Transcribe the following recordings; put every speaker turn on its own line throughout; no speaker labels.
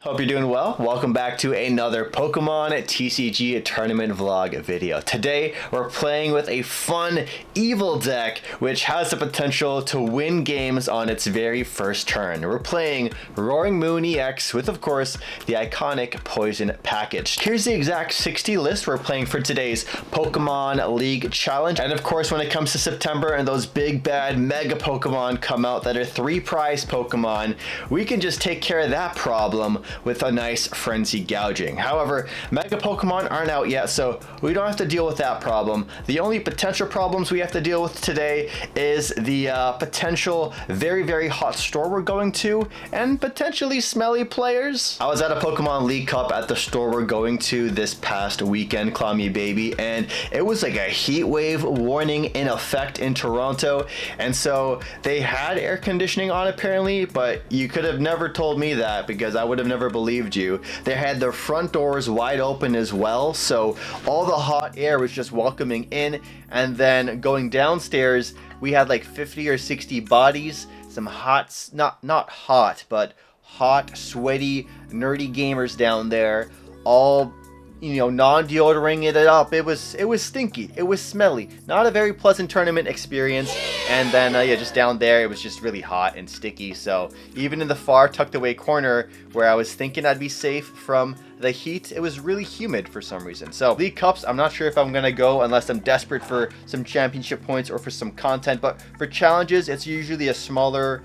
Hope you're doing well. Welcome back to another Pokemon TCG tournament vlog video. Today, we're playing with a fun evil deck, which has the potential to win games on its very first turn. We're playing Roaring Moon EX with, of course, the iconic Poison package. Here's the exact 60 list we're playing for today's Pokemon League Challenge. And of course, when it comes to September and those big bad mega Pokemon come out that are 3 prize Pokemon, we can just take care of that problem with a nice frenzy gouging. However, mega Pokemon aren't out yet, so we don't have to deal with that problem. The only potential problems we have to deal with today is the potential very hot store we're going to and potentially smelly players. I was at a Pokemon League Cup at the store we're going to this past weekend, Call Me Baby, and it was like a heat wave warning in effect in Toronto, and so they had air conditioning on apparently, but you could have never told me that because I would have never believed you. They had their front doors wide open as well, so all the hot air was just welcoming in, and then going downstairs we had like 50 or 60 bodies, some hot, not hot, but hot, sweaty, nerdy gamers down there, all, you know, non-deodoring it up. It was stinky, it was smelly, not a very pleasant tournament experience. And then yeah, just down there it was just really hot and sticky, so even in the far tucked away corner where I was thinking I'd be safe from the heat, it was really humid for some reason. So League Cups, I'm not sure if I'm gonna go unless I'm desperate for some championship points or for some content, but for challenges it's usually a smaller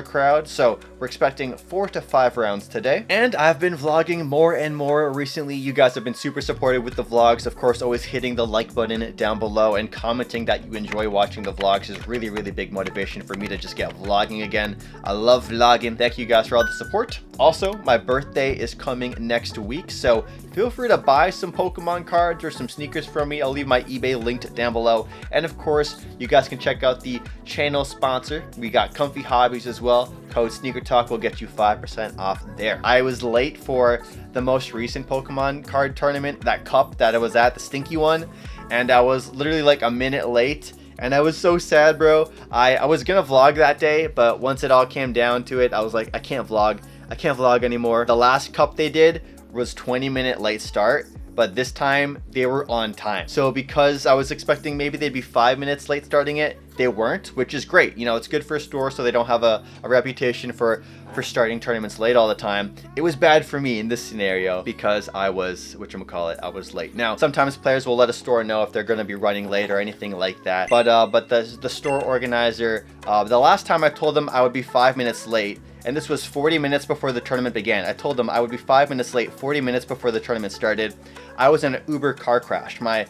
crowd, so we're expecting 4 to 5 rounds today. And I've been vlogging more and more recently. You guys have been super supportive with the vlogs. Of course, always hitting the like button down below and commenting that you enjoy watching the vlogs is really big motivation for me to just get vlogging again. I love vlogging. Thank you guys for all the support. Also, my birthday is coming next week, so feel free to buy some Pokemon cards or some sneakers from me. I'll leave my eBay linked down below. And of course, you guys can check out the channel sponsor. We got Comfy Hobbies as well. Code Sneaker Talk will get you 5% off there. I was late for the most recent Pokemon card tournament, that cup that I was at, the stinky one, and I was literally like a minute late. And I was so sad, bro. I was gonna vlog that day, but once it all came down to it, I was like, I can't vlog anymore. The last cup they did was 20-minute late start, but this time they were on time. So because I was expecting maybe they'd be 5 minutes late starting it, they weren't, which is great. You know, it's good for a store so they don't have a reputation for starting tournaments late all the time. It was bad for me in this scenario because I was, I was late. Now, sometimes players will let a store know if they're gonna be running late or anything like that. But the store organizer, the last time I told them I would be 5 minutes late, and this was 40 minutes before the tournament began. I told them I would be 5 minutes late, 40 minutes before the tournament started. I was in an Uber car crash. My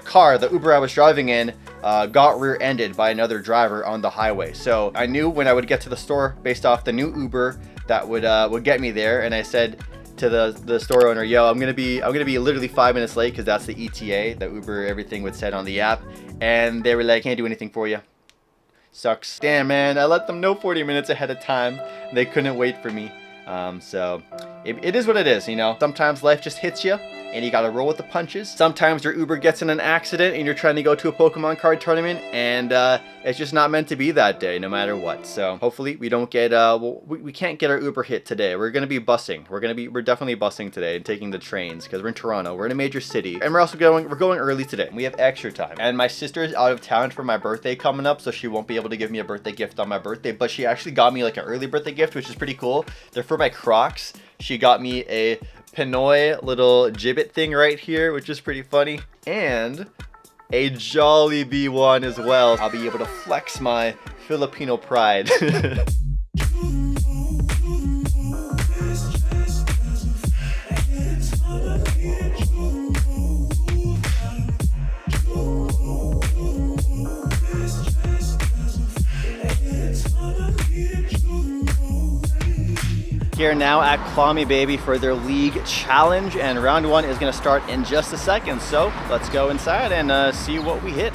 car, the Uber I was driving in, got rear-ended by another driver on the highway. So I knew when I would get to the store based off the new Uber that would get me there, and I said to the store owner, yo, I'm gonna be literally 5 minutes late because that's the ETA, the Uber everything would said on the app. And they were like, can't do anything for you. Sucks. Damn, man, I let them know 40 minutes ahead of time. They couldn't wait for me. So it is what it is, you know. Sometimes life just hits you and you gotta roll with the punches. Sometimes your Uber gets in an accident and you're trying to go to a Pokemon card tournament and it's just not meant to be that day, no matter what. So hopefully we don't get we can't get our Uber hit today. We're gonna be busing. We're definitely busing today and taking the trains because we're in Toronto. We're in a major city, and we're going early today. We have extra time. And my sister is out of town for my birthday coming up, so she won't be able to give me a birthday gift on my birthday. But she actually got me like an early birthday gift, which is pretty cool. They're for my Crocs. She got me a Pinoy little gibbet thing right here, which is pretty funny, and a Jollibee one as well. I'll be able to flex my Filipino pride. Here now at Call Me Baby for their league challenge, and round 1 is going to start in just a second, so let's go inside and see what we hit.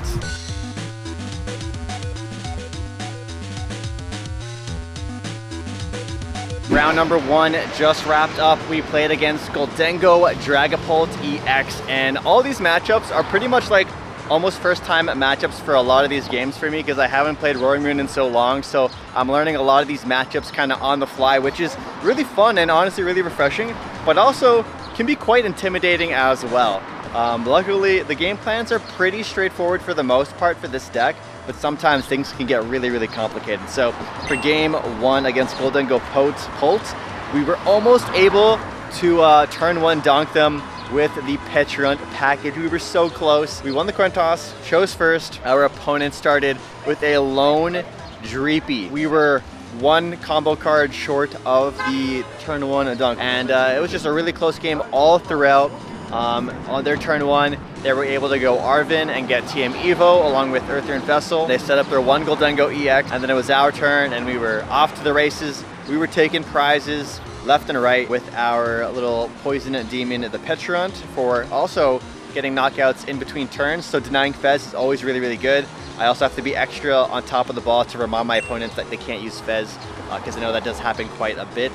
Round number 1 just wrapped up. We played against Gholdengo, Dragapult EX, and all these matchups are pretty much like almost first time matchups for a lot of these games for me because I haven't played Roaring Moon in so long. So I'm learning a lot of these matchups kind of on the fly, which is really fun and honestly really refreshing, but also can be quite intimidating as well. Luckily, the game plans are pretty straightforward for the most part for this deck, but sometimes things can get really complicated. So for game 1 against Gholdengo Pult, we were almost able to turn 1 donk them with the Petulant package. We were so close. We won the coin toss, chose first. Our opponent started with a lone Dreepy. We were 1 combo card short of the turn 1 donk, and it was just a really close game all throughout. On their turn 1, they were able to go Arven and get TM Evo along with Earthren Vessel. They set up their 1 Gholdengo EX, and then it was our turn, and we were off to the races. We were taking prizes left and right with our little Poison Demon, the Petulant, for also getting knockouts in between turns. So denying Fez is always really good. I also have to be extra on top of the ball to remind my opponents that they can't use Fez, because I know that does happen quite a bit.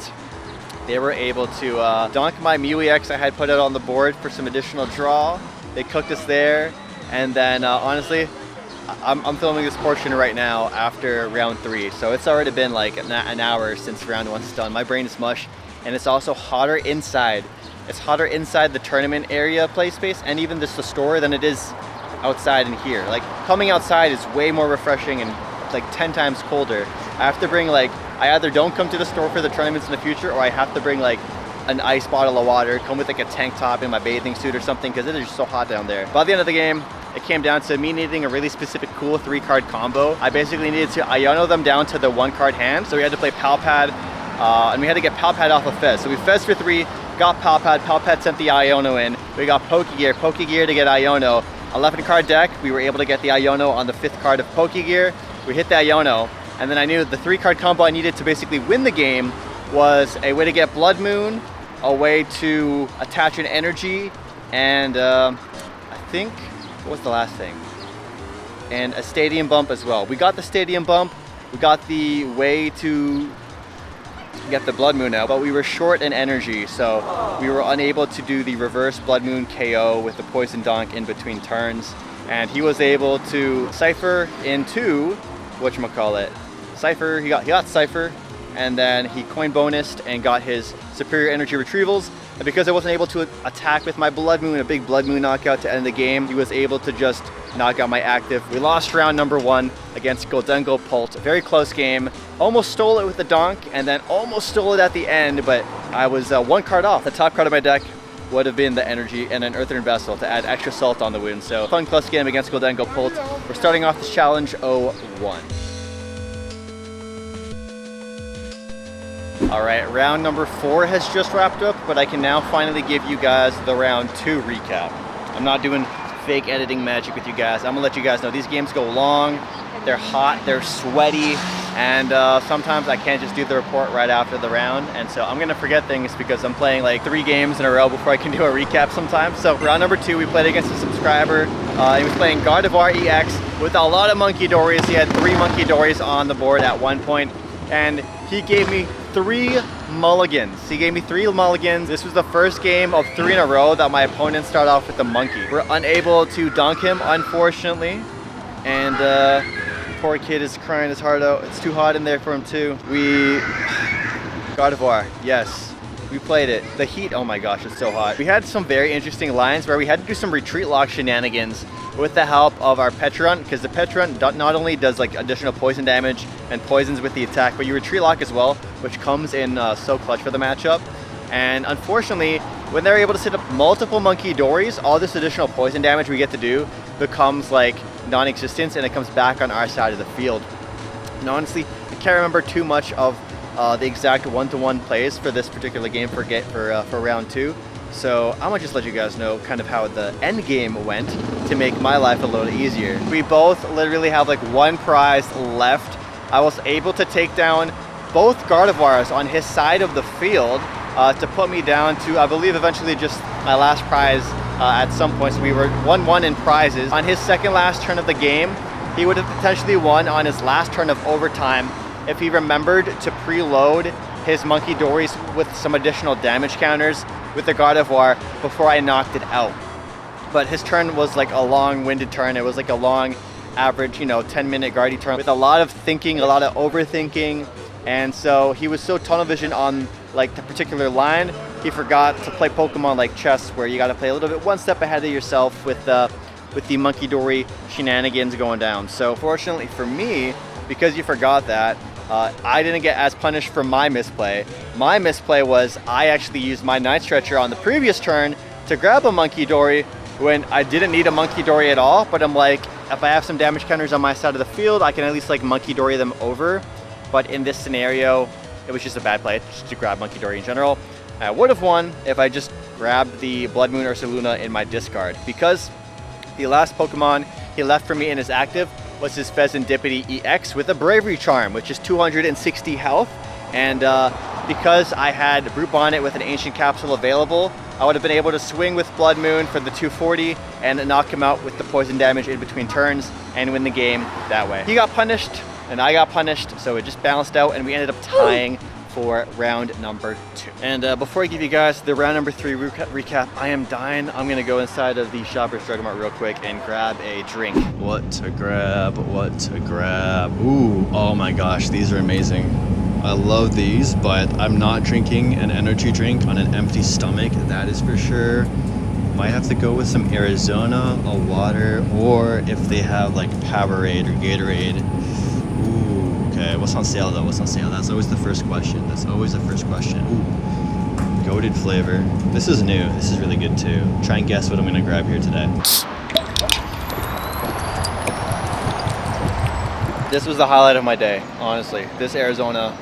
They were able to donk my Mew EX I had put out on the board for some additional draw. They cooked us there, and then honestly, I'm filming this portion right now after round 3, so it's already been like an hour since round 1's done. My brain is mush, and it's also hotter inside. It's hotter inside the tournament area play space, and even just the store, than it is outside in here. Like, coming outside is way more refreshing and like 10 times colder. I have to bring like, I either don't come to the store for the tournaments in the future, or I have to bring like an ice bottle of water, come with like a tank top and my bathing suit or something, because it is just so hot down there. By the end of the game, it came down to me needing a really specific cool 3-card combo. I basically needed to Iono them down to the 1-card hand, so we had to play Palpad, and we had to get Palpad off of Fez. So we Fez for 3, got Palpad, Palpad sent the Iono in, we got Pokegear to get Iono. 11-card deck, we were able to get the Iono on the 5th card of Pokegear. We hit the Iono, and then I knew the 3-card combo I needed to basically win the game was a way to get Blood Moon, a way to attach an energy, and I think, what was the last thing? And a Stadium Bump as well. We got the Stadium Bump, we got the way to get the Blood Moon out, but we were short in energy, so we were unable to do the reverse Blood Moon KO with the Poison Donk in between turns, and he was able to Cypher into whatchamacallit. Cypher, he got Cypher, and then he coin bonused and got his superior energy retrievals. And because I wasn't able to attack with my Blood Moon, a big Blood Moon knockout to end the game, he was able to just knock out my active. We lost round number 1 against Gholdengo Pult. A very close game. Almost stole it with the donk, and then almost stole it at the end, but I was 1 card off. The top card of my deck would have been the energy and an Earthren Vessel to add extra salt on the wound. So fun close game against Gholdengo Pult. We're starting off this challenge 0-1. All right, round number 4 has just wrapped up, but I can now finally give you guys the round 2 recap. I'm not doing fake editing magic with you guys. I'm gonna let you guys know these games go long, they're hot, they're sweaty, and sometimes I can't just do the report right after the round, and so I'm gonna forget things because I'm playing like 3 games in a row before I can do a recap sometimes. So round number 2, we played against a subscriber. He was playing Gardevoir EX with a lot of Munkidorys. He had 3 Munkidorys on the board at one point, and he gave me 3 mulligans. He gave me 3 mulligans. This was the first game of 3 in a row that my opponent started off with the monkey. We're unable to donk him, unfortunately, and poor kid is crying his heart out. It's too hot in there for him too. Gardevoir, yes, we played it. The heat, oh my gosh, it's so hot. We had some very interesting lines where we had to do some retreat lock shenanigans with the help of our Petulant, because the Petulant not only does like additional poison damage and poisons with the attack, but you retreat lock as well, which comes in so clutch for the matchup. And unfortunately, when they're able to set up multiple Munkidorys, all this additional poison damage we get to do becomes like non-existent, and it comes back on our side of the field. And honestly, I can't remember too much of the exact one-to-one plays for this particular game for round 2. So I'm gonna just let you guys know kind of how the end game went to make my life a little easier. We both literally have like 1 prize left. I was able to take down both Gardevoirs on his side of the field to put me down to, I believe, eventually just my last prize at some point. So we were 1-1 in prizes. On his second last turn of the game, he would have potentially won on his last turn of overtime if he remembered to preload his Munkidorys with some additional damage counters with the Gardevoir before I knocked it out.
but his turn was like a long-winded turn. It was like a long average, 10-minute guardy turn with a lot of thinking, a lot of overthinking. And so he was so tunnel vision on like the particular line, he forgot to play Pokemon like chess, where you got to play a little bit one step ahead of yourself with the Munkidori shenanigans going down. So fortunately for me, because you forgot that, I didn't get as punished for my misplay. My misplay was I actually used my Night Stretcher on the previous turn to grab a Munkidori when I didn't need a Munkidori at all, but I'm like, if I have some damage counters on my side of the field, I can at least like Munkidori them over. But in this scenario, it was just a bad play just to grab Munkidori in general. I would have won if I just grabbed the Blood Moon Ursaluna in my discard, because the last Pokemon he left for me in his active was his Pheasantipiti EX with a Bravery Charm, which is 260 health. And because I had Brute Bonnet with an Ancient Capsule available, I would have been able to swing with Blood Moon for the 240 and knock him out with the poison damage in between turns and win the game that way. He got punished and I got punished, so it just balanced out and we ended up tying for round number 2. And before I give you guys the round number 3 recap, I am dying. I'm gonna go inside of the Shoppers Drug Mart real quick and grab a drink.
What to grab, what to grab. Ooh, oh my gosh, these are amazing. I love these, but I'm not drinking an energy drink on an empty stomach, that is for sure. Might have to go with some Arizona, a water, or if they have like Powerade or Gatorade. Okay, what's on sale though? What's on sale? That's always the first question. That's always the first question. Ooh, goated flavor. This is new. This is really good too. Try and guess what I'm gonna grab here today.
This was the highlight of my day, honestly. This Arizona,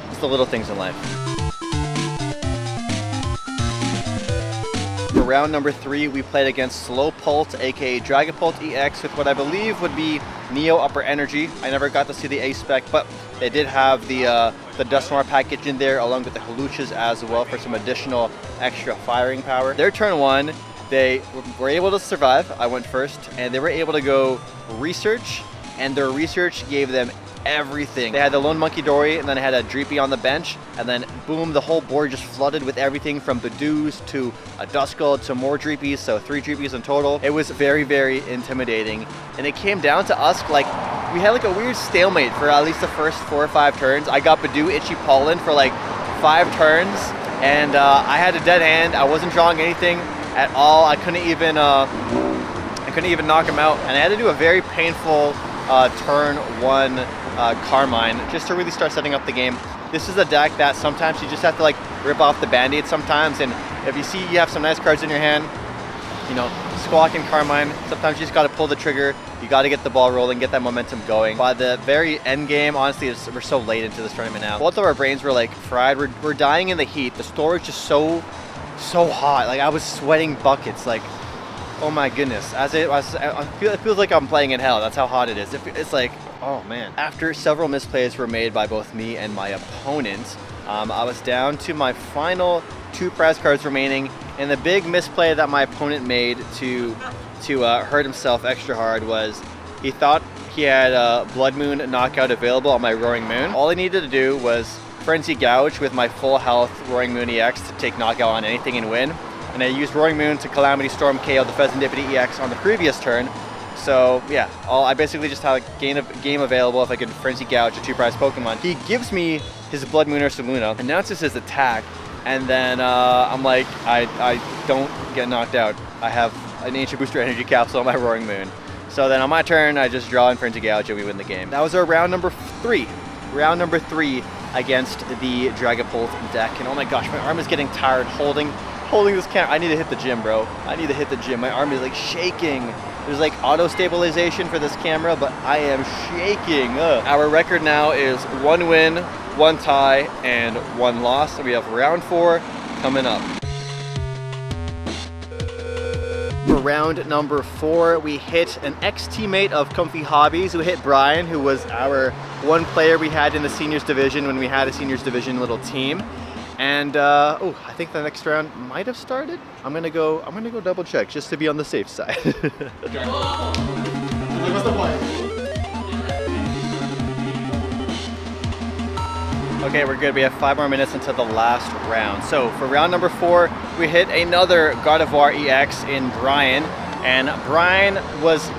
it's the little things in life. For round number 3, we played against Slowpolt, aka Dragapult EX, with what I believe would be Neo Upper Energy. I never got to see the A spec, but they did have the Dusknoir package in there, along with the Huluchas as well for some additional extra firing power. Their turn 1, they were able to survive. I went first, and they were able to go research, and their research gave them everything. They had the lone Munkidori, and then I had a Dreepy on the bench, and then boom, the whole board just flooded with everything from Badoos to a Duskull to more Dreepies, so 3 Dreepies in total. It was very, very intimidating, and it came down to us, like, we had like a weird stalemate for at least the first 4 or 5 turns. I got Badoo, Itchy Pollen for like 5 turns, and I had a dead hand. I wasn't drawing anything at all. I couldn't even knock him out, and I had to do a very painful turn 1 Carmine just to really start setting up the game. This is a deck that sometimes you just have to like rip off the band-aid sometimes, and if you see you have some nice cards in your hand, Squawk and Carmine, sometimes you just got to pull the trigger. You got to get the ball rolling, get that momentum going. By the very end game, honestly, we're so late into this tournament now. Both of our brains were like fried. We're dying in the heat. The storage is so hot. Like I was sweating buckets. Like, oh my goodness. It feels like I'm playing in hell. That's how hot it is. It's like, oh man. After several misplays were made by both me and my opponent, I was down to my final 2 prize cards remaining, and the big misplay that my opponent made to hurt himself extra hard was he thought he had a Blood Moon knockout available on my Roaring Moon. All I needed to do was Frenzy Gouge with my full health Roaring Moon EX to take knockout on anything and win. And I used Roaring Moon to Calamity Storm KO the Pheasantipiti EX on the previous turn. So yeah, I basically just had a game available if I could Frenzy Gouge a 2 prize Pokemon. He gives me his Blood Moon Ursaluna, announces his attack, and then I'm like, I don't get knocked out. I have an Ancient Booster Energy Capsule on my Roaring Moon. So then on my turn, I just draw in Frenzy Gouge and we win the game. That was our round number 3. Round number 3 against the Dragapult deck. And oh my gosh, my arm is getting tired holding this camera. I need to hit the gym, bro. I need to hit the gym. My arm is like shaking. There's like auto stabilization for this camera, but I am shaking. Ugh. Our record now is 1 win, 1 tie, and 1 loss. And we have round 4 coming up. For round number 4, we hit an ex-teammate of Comfy Hobbies who hit Brian, who was our one player we had in the seniors division when we had a seniors division little team. And oh, I think the next round might have started. I'm gonna go double check just to be on the safe side. Okay, we're good. We have 5 more minutes until the last round. So for round number 4, we hit another Gardevoir EX in Brian. and Brian was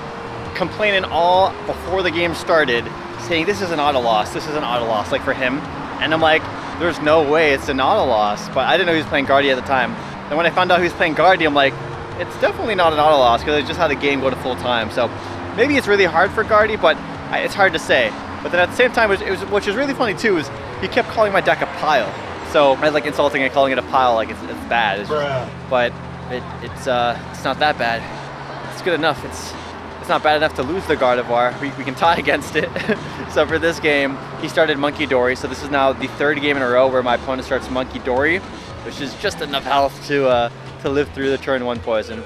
complaining all before the game started, saying this is an auto loss, this is an auto loss, like for him. And I'm like, there's no way it's an auto loss, but I didn't know he was playing Guardy at the time. And when I found out he was playing Guardy, I'm like, it's definitely not an auto loss because I just had the game go to full time. So maybe it's really hard for Guardy, but it's hard to say. But then at the same time, which is really funny too, is he kept calling my deck a pile. So I was like insulting and calling it a pile, like it's bad. It's just, but it's not that bad. It's good enough. It's not bad enough to lose the Gardevoir. We can tie against it. So for this game, he started Monkey Dory. So this is now the third game in a row where my opponent starts Monkey Dory, which is just enough health to live through the turn 1 poison.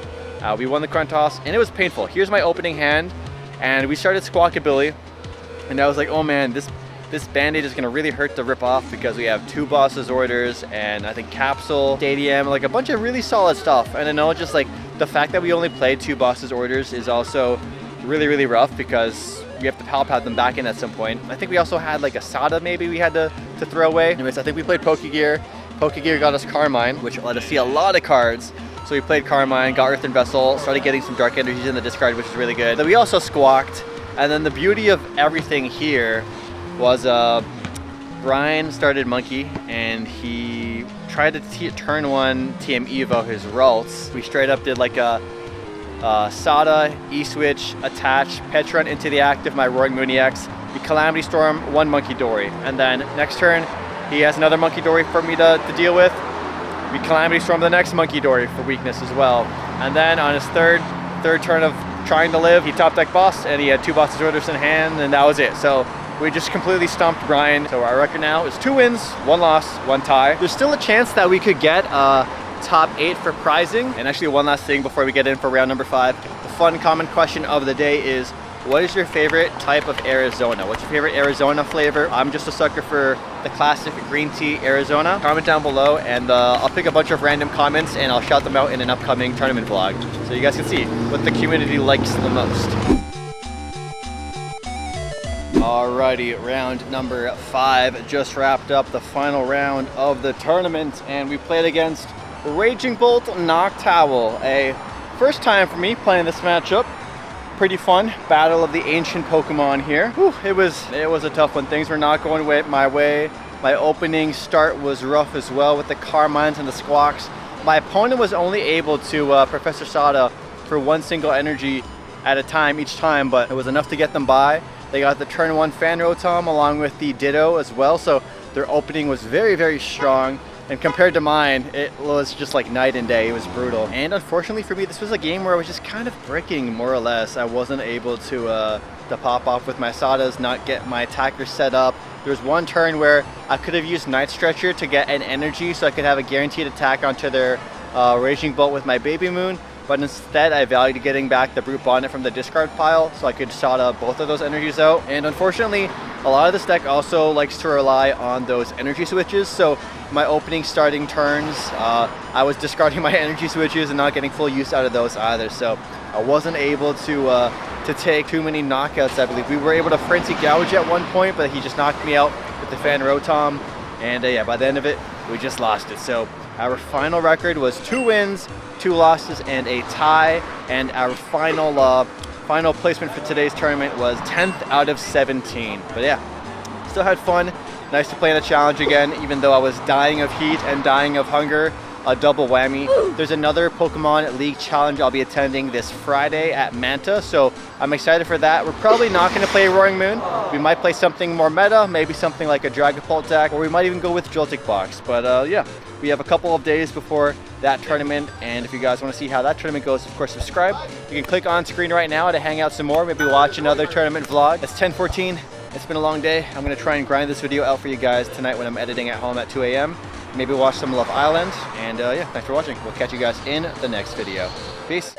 We won the coin toss, and it was painful. Here's my opening hand, and we started Squawkabilly, and I was like, oh man, this Band-Aid is gonna really hurt to rip off because we have 2 Boss's Orders, and I think Capsule, Stadium, like a bunch of really solid stuff. And I know just like the fact that we only played 2 Boss's Orders is also really, really rough because we have to Palpad them back in at some point. I think we also had like a Sada maybe we had to throw away. Anyways, I think we played Pokegear. Pokegear got us Carmine, which let us see a lot of cards. So we played Carmine, got Earthen Vessel, started getting some Dark Energies in the discard, which is really good. Then we also squawked, and then the beauty of everything here was Brian started Monkey, and he tried to turn 1 TM Evo his Ralts. We straight up did like a Sada, E-Switch, attach, Petron into the active, my Roaring Moon EX, we Calamity Storm, 1 Monkey Dory. And then next turn, he has another Monkey Dory for me to deal with. We Calamity Storm the next Monkey Dory for weakness as well. And then on his third turn of trying to live, he top deck Boss, and he had 2 Boss's Orders in hand, and that was it. So we just completely stomped Brian. So our record now is 2 wins, 1 loss, 1 tie. There's still a chance that we could get top 8 for prizing. And actually one last thing before we get in for round number 5. The fun common question of the day is, what is your favorite type of Arizona? What's your favorite Arizona flavor? I'm just a sucker for the classic green tea Arizona. Comment down below, and I'll pick a bunch of random comments and I'll shout them out in an upcoming tournament vlog so you guys can see what the community likes the most. Alrighty, round number 5 just wrapped up, the final round of the tournament, and we played against Raging Bolt Noctowl. A first time for me playing this matchup. Pretty fun battle of the ancient Pokemon here. Whew, it was a tough one. Things were not going my way. My opening start was rough as well with the Carmines and the Squawks. My opponent was only able to Professor Sada for 1 single energy at a time each time, but it was enough to get them by. They got the turn 1 Fan Rotom along with the Ditto as well, so their opening was very, very strong. And compared to mine, it was just like night and day. It was brutal. And unfortunately for me, this was a game where I was just kind of bricking, more or less. I wasn't able to pop off with my Sadas, not get my attacker set up. There was one turn where I could have used Night Stretcher to get an energy so I could have a guaranteed attack onto their Raging Bolt with my Baby Moon. But instead, I valued getting back the Brute Bonnet from the discard pile so I could Sada both of those energies out. And unfortunately, a lot of this deck also likes to rely on those energy switches. So my opening starting turns, I was discarding my energy switches and not getting full use out of those either. So I wasn't able to take too many knockouts, I believe. We were able to Frenzy Gouge at one point, but he just knocked me out with the Fan Rotom. And yeah, by the end of it, we just lost it. So our final record was 2 wins, 2 losses, and a tie. And our final placement for today's tournament was 10th out of 17. But yeah, still had fun. Nice to play in a challenge again, even though I was dying of heat and dying of hunger. A double whammy. There's another Pokemon League challenge I'll be attending this Friday at Manta, so I'm excited for that. We're probably not going to play Roaring Moon. We might play something more meta, maybe something like a Dragapult deck, or we might even go with Joltik Box. But yeah, we have a couple of days before that tournament, and if you guys want to see how that tournament goes, of course subscribe. You can click on screen right now to hang out some more, maybe watch another tournament vlog. It's 10:14. It's been a long day. I'm going to try and grind this video out for you guys tonight when I'm editing at home at 2 a.m. Maybe watch some Love Island, and yeah, thanks for watching. We'll catch you guys in the next video. Peace.